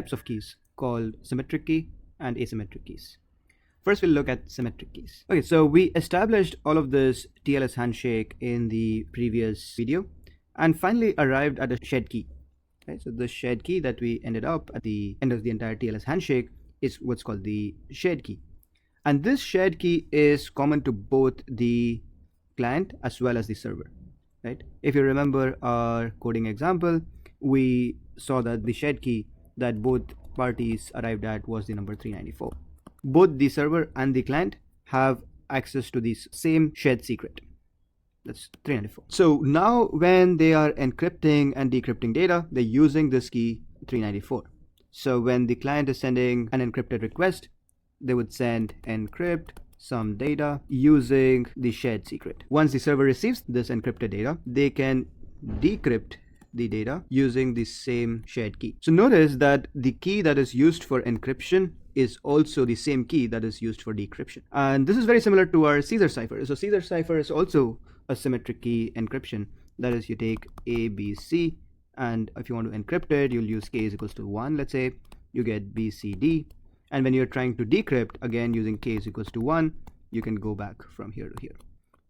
types of keys called symmetric key and asymmetric keys. First, we'll look at symmetric keys. Okay, so we established all of this TLS handshake in the previous video and finally arrived at a shared key. Okay, so the shared key that we ended up at the end of the entire TLS handshake is what's called the shared key. And this shared key is common to both the client as well as the server, right? If you remember our coding example, we saw that the shared key that both parties arrived at was the number 394. Both the server and the client have access to this same shared secret. That's 394. So now when they are encrypting and decrypting data, they're using this key 394. So when the client is sending an encrypted request, they would send encrypt some data using the shared secret. Once the server receives this encrypted data, they can decrypt the data using the same shared key. So notice that the key that is used for encryption is also the same key that is used for decryption. And this is very similar to our Caesar cipher. So Caesar cipher is also a symmetric key encryption. That is, you take A, B, C, and if you want to encrypt it, you'll use K is equals to 1, let's say. You get B, C, D. And when you're trying to decrypt, again, using K is equals to 1, you can go back from here to here.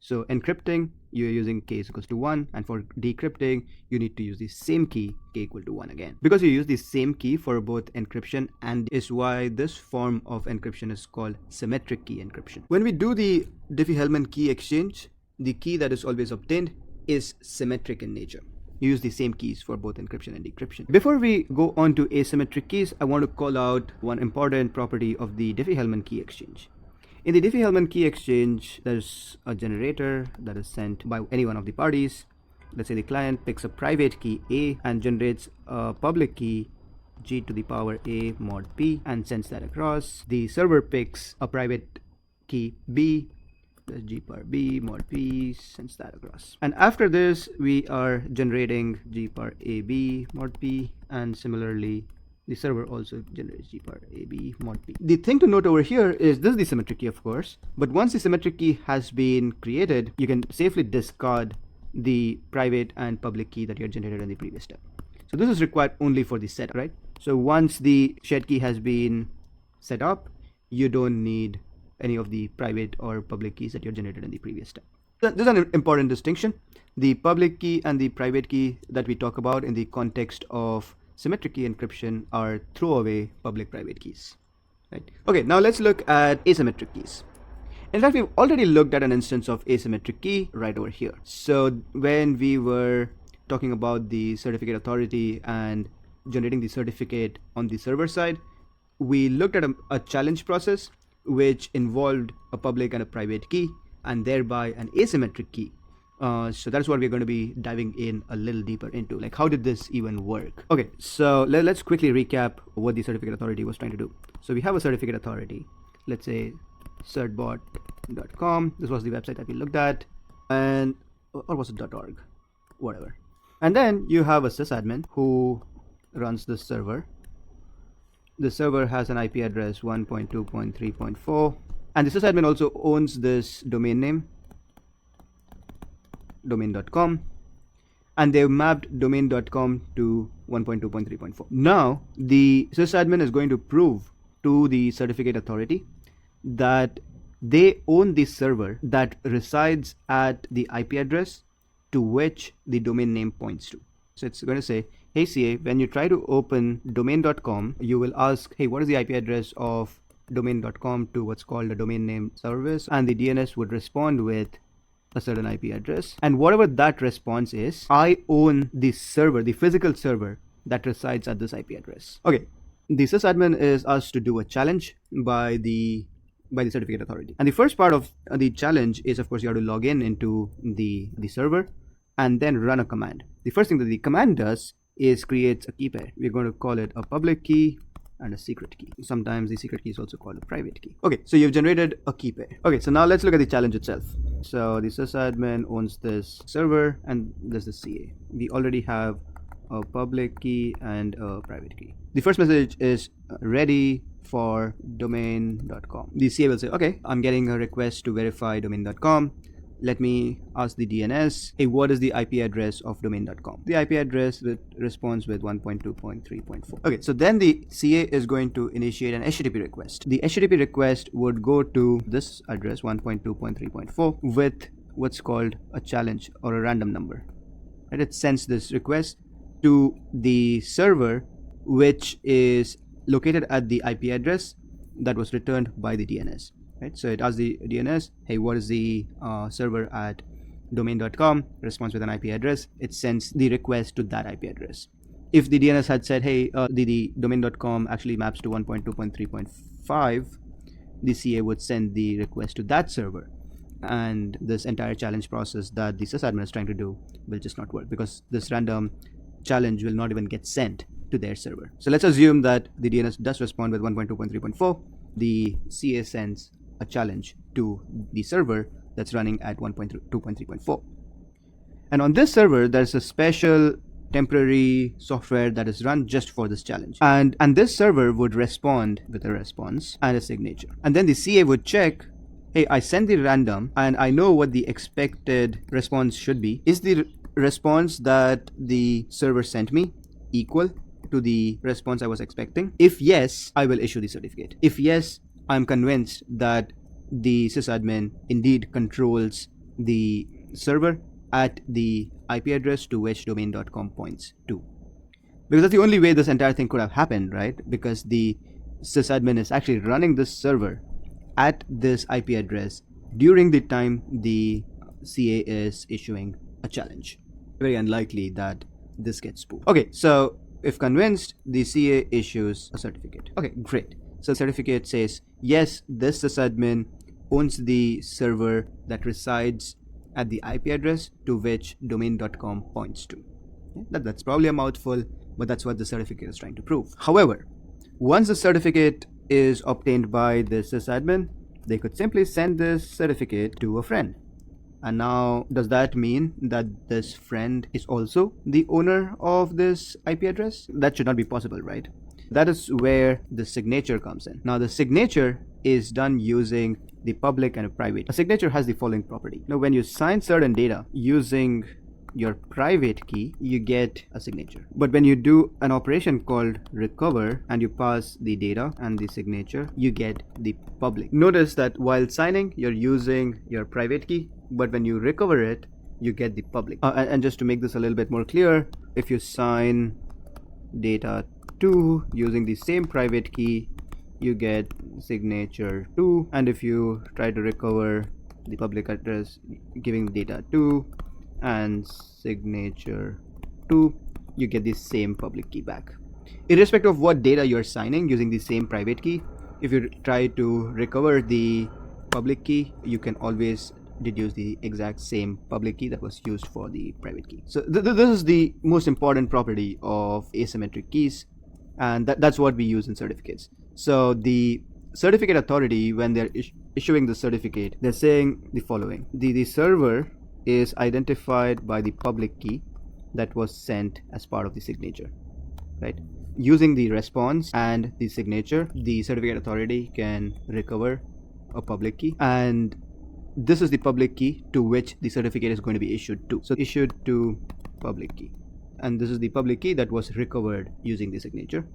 So encrypting, you're using K is equals to 1, and for decrypting, you need to use the same key, K equal to 1 again. Because you use the same key for both encryption and is why this form of encryption is called symmetric key encryption. When we do the Diffie-Hellman key exchange, the key that is always obtained is symmetric in nature. You use the same keys for both encryption and decryption. Before we go on to asymmetric keys, I want to call out one important property of the Diffie-Hellman key exchange. In the Diffie-Hellman key exchange, there's a generator that is sent by any one of the parties. Let's say the client picks a private key A and generates a public key G to the power A mod P and sends that across. The server picks a private key B, that's G power B mod P, sends that across. And after this, we are generating G power AB mod P, and similarly, the server also generates G power AB mod P. The thing to note over here is this is the symmetric key, of course, but once the symmetric key has been created, you can safely discard the private and public key that you had generated in the previous step. So this is required only for the setup, right? So once the shared key has been set up, you don't need any of the private or public keys that you generated in the previous step. This is an important distinction. The public key and the private key that we talk about in the context of symmetric key encryption are throwaway public-private keys, right? Okay, now let's look at asymmetric keys. In fact, we've already looked at an instance of asymmetric key right over here. So when we were talking about the certificate authority and generating the certificate on the server side, we looked at a challenge process which involved a public and a private key and thereby an asymmetric key. So that's what we're going to be diving in a little deeper into, like how did this even work? Okay, so let's quickly recap what the certificate authority was trying to do. So we have a certificate authority, let's say certbot.com. This was the website that we looked at, and or was it .org, whatever. And then you have a sysadmin who runs this server. The server has an IP address 1.2.3.4, and the sysadmin also owns this domain name, domain.com, and they've mapped domain.com to 1.2.3.4. Now the sysadmin is going to prove to the certificate authority that they own the server that resides at the IP address to which the domain name points to. So it's going to say, hey CA, when you try to open domain.com, you will ask, hey, what is the IP address of domain.com to what's called a domain name service, and the DNS would respond with a certain IP address, and whatever that response is, I own the server, the physical server that resides at this IP address. Okay, the sysadmin is asked to do a challenge by the certificate authority, and the first part of the challenge is, of course, you have to log in into the server and then run a command. The first thing that the command does is creates a key pair. We're going to call it a public key and a secret key. Sometimes the secret key is also called a private key. Okay, so you've generated a key pair. Okay, so now let's look at the challenge itself. So the sysadmin owns this server and there's the CA. We already have a public key and a private key. The first message is ready for domain.com. The CA will say, okay, I'm getting a request to verify domain.com. let me ask the DNS, hey, what is the IP address of domain.com? The IP address responds with 1.2.3.4. Okay, so then the CA is going to initiate an HTTP request. The HTTP request would go to this address 1.2.3.4 with what's called a challenge or a random number. Right? It sends this request to the server, which is located at the IP address that was returned by the DNS. Right? So it asks the DNS, hey, what is the server at domain.com? Responds with an IP address. It sends the request to that IP address. If the DNS had said, hey, the domain.com actually maps to 1.2.3.5, the CA would send the request to that server. And this entire challenge process that the sysadmin is trying to do will just not work, because this random challenge will not even get sent to their server. So let's assume that the DNS does respond with 1.2.3.4. The CA sends a challenge to the server that's running at 1.2.3.4. And on this server, there's a special temporary software that is run just for this challenge. And this server would respond with a response and a signature. And then the CA would check, hey, I sent the random and I know what the expected response should be. Is the response that the server sent me equal to the response I was expecting? If yes, I will issue the certificate. If yes, I'm convinced that the sysadmin indeed controls the server at the IP address to which domain.com points to. Because that's the only way this entire thing could have happened, right? Because the sysadmin is actually running this server at this IP address during the time the CA is issuing a challenge. Very unlikely that this gets spoofed. Okay, so if convinced, the CA issues a certificate. Okay, great. So the certificate says, yes, this sysadmin owns the server that resides at the IP address to which domain.com points to. That's probably a mouthful, but that's what the certificate is trying to prove. However, once the certificate is obtained by the sysadmin, they could simply send this certificate to a friend. And now, does that mean that this friend is also the owner of this IP address? That should not be possible, right? That is where the signature comes in. Now, the signature is done using the public and a private. A signature has the following property. Now, when you sign certain data using your private key, you get a signature. But when you do an operation called recover and you pass the data and the signature, you get the public. Notice that while signing, you're using your private key, but when you recover it, you get the public. And just to make this a little bit more clear, if you sign data 2 using the same private key, you get signature 2. And if you try to recover the public address giving data 2 and signature 2, you get the same public key back. Irrespective of what data you're signing using the same private key, if you try to recover the public key, you can always deduce the exact same public key that was used for the private key. So this is the most important property of asymmetric keys, and that's what we use in certificates. So the certificate authority, when they're issuing the certificate, they're saying the following: the server is identified by the public key that was sent as part of the signature, right? Using the response and the signature, the certificate authority can recover a public key, and this is the public key to which the certificate is going to be issued to. So issued to public key, and this is the public key that was recovered using the signature.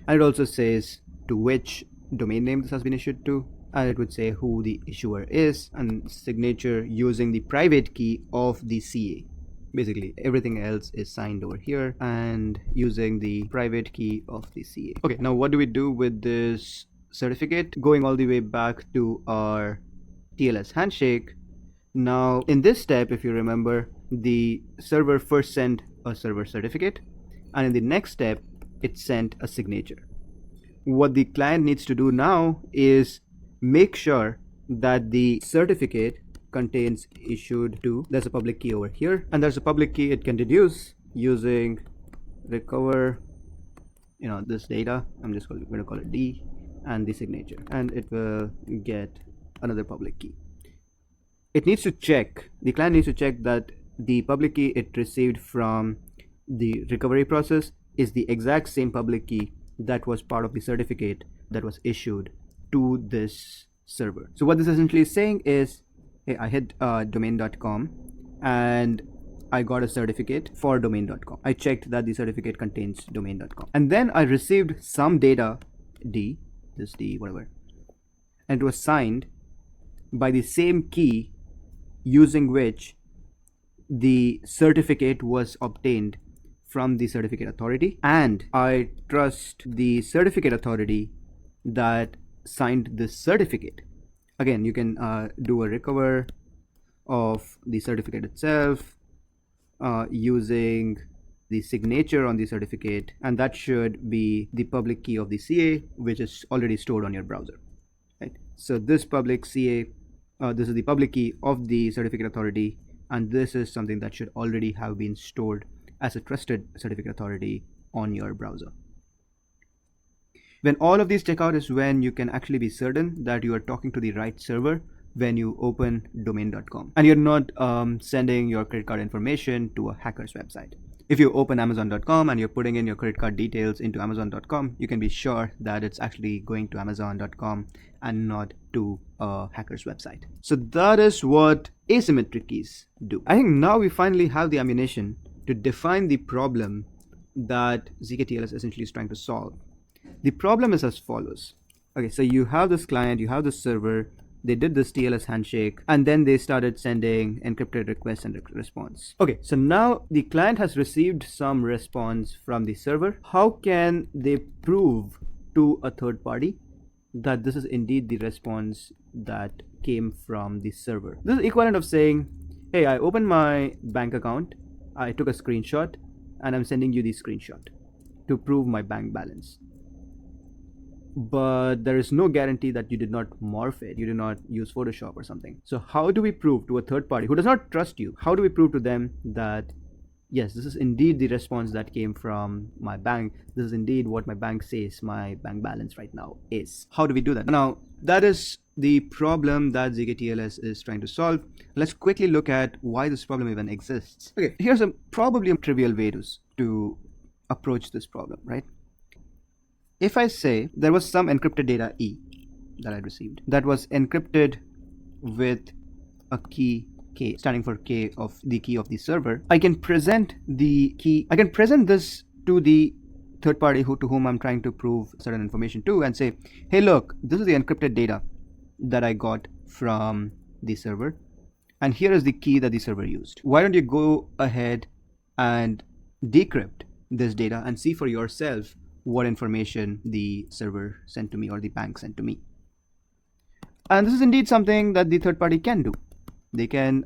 And it also says to which domain name this has been issued to, and it would say who the issuer is, and signature using the private key of the CA. Basically everything else is signed over here and using the private key of the CA. Okay, now what do we do with this certificate? Going all the way back to our TLS handshake. Now in this step, if you remember, the server first sent a server certificate, and in the next step it sent a signature. What the client needs to do now is make sure that the certificate contains issued to, there's a public key over here, and there's a public key it can deduce using recover, this data, I'm just going to call it D, and the signature, and it will get another public key. It needs to check, the client needs to check that the public key it received from the recovery process is the exact same public key that was part of the certificate that was issued to this server. So what this essentially is saying is, hey, I hit domain.com and I got a certificate for domain.com. I checked that the certificate contains domain.com. And then I received some data, D, this D, whatever, and it was signed by the same key using which the certificate was obtained from the certificate authority. And I trust the certificate authority that signed this certificate. Again, you can do a recover of the certificate itself using the signature on the certificate, and that should be the public key of the CA, which is already stored on your browser. Right? So this public CA, this is the public key of the certificate authority, and this is something that should already have been stored as a trusted certificate authority on your browser. When all of these check out is when you can actually be certain that you are talking to the right server when you open domain.com, and you're not sending your credit card information to a hacker's website. If you open amazon.com and you're putting in your credit card details into amazon.com, you can be sure that it's actually going to amazon.com and not to a hacker's website. So that is what asymmetric keys do. I think now we finally have the ammunition to define the problem that zkTLS essentially is trying to solve. The problem is as follows. Okay, so you have this client, you have this server, they did this TLS handshake, and then they started sending encrypted requests and response. Okay, so now the client has received some response from the server. How can they prove to a third party that this is indeed the response that came from the server? This is equivalent of saying, hey, I opened my bank account, I took a screenshot, and I'm sending you the screenshot to prove my bank balance. But there is no guarantee that you did not morph it, you did not use Photoshop or something. So how do we prove to a third party who does not trust you, how do we prove to them that yes, this is indeed the response that came from my bank, this is indeed what my bank says my bank balance right now is? How do we do that? Now, that is the problem that zkTLS is trying to solve. Let's quickly look at why this problem even exists. Okay, here's probably a trivial way to approach this problem, right? If I say there was some encrypted data E that I received that was encrypted with a key K, standing for K of the key of the server, I can present the key, I can present this to the third party to whom I'm trying to prove certain information to, and say, hey, look, this is the encrypted data that I got from the server, and here is the key that the server used. Why don't you go ahead and decrypt this data and see for yourself what information the server sent to me or the bank sent to me? And this is indeed something that the third party can do. They can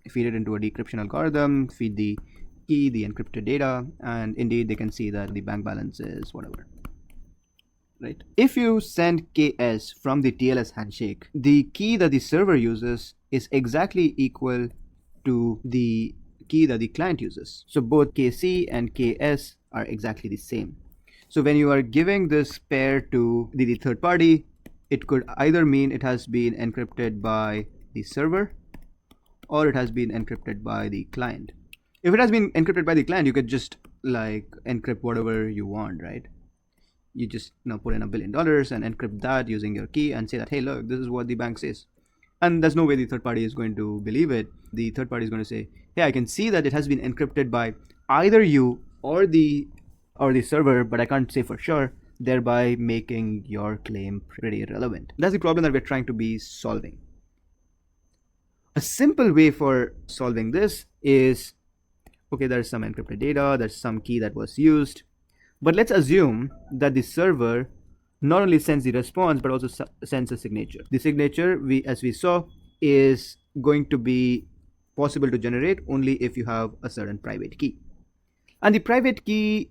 feed it into a decryption algorithm, feed the key, the encrypted data, and indeed they can see that the bank balance is whatever. Right? If you send KS from the TLS handshake, the key that the server uses is exactly equal to the key that the client uses. So both KC and KS are exactly the same. So when you are giving this pair to the third party, it could either mean it has been encrypted by the server or it has been encrypted by the client. If it has been encrypted by the client, you could just like encrypt whatever you want, right? You just put in $1 billion and encrypt that using your key and say that, hey, look, this is what the bank says. And there's no way the third party is going to believe it. The third party is going to say, hey, I can see that it has been encrypted by either you or the server, but I can't say for sure, thereby making your claim pretty irrelevant. That's the problem that we're trying to be solving. A simple way for solving this is, okay, there's some encrypted data, there's some key that was used, but let's assume that the server not only sends the response, but also sends a signature. The signature, as we saw, is going to be possible to generate only if you have a certain private key. And the private key,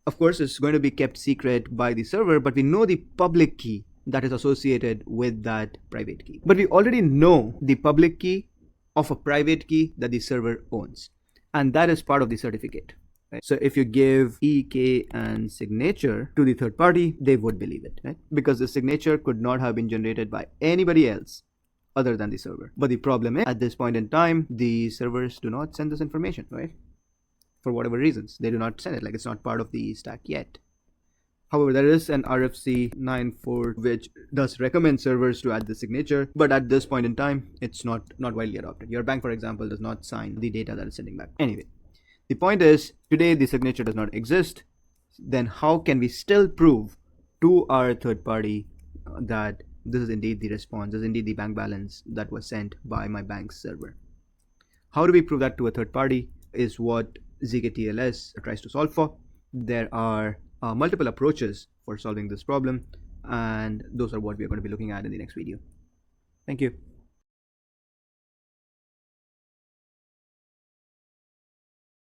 of course, is going to be kept secret by the server, but we know the public key that is associated with that private key. But we already know the public key of a private key that the server owns, and that is part of the certificate. Right? So if you give EK and signature to the third party, they would believe it, right? Because the signature could not have been generated by anybody else other than the server. But the problem is, at this point in time, the servers do not send this information, right? For whatever reasons, they do not send it, like it's not part of the stack yet. However, there is an RFC 94 which does recommend servers to add the signature, but at this point in time, it's not widely adopted. Your bank, for example, does not sign the data that is sending back. Anyway, the point is, today the signature does not exist. Then how can we still prove to our third party that this is indeed the response, this is indeed the bank balance that was sent by my bank's server? How do we prove that to a third party is what zkTLS tries to solve for. There are multiple approaches for solving this problem, and those are what we are going to be looking at in the next video. Thank you.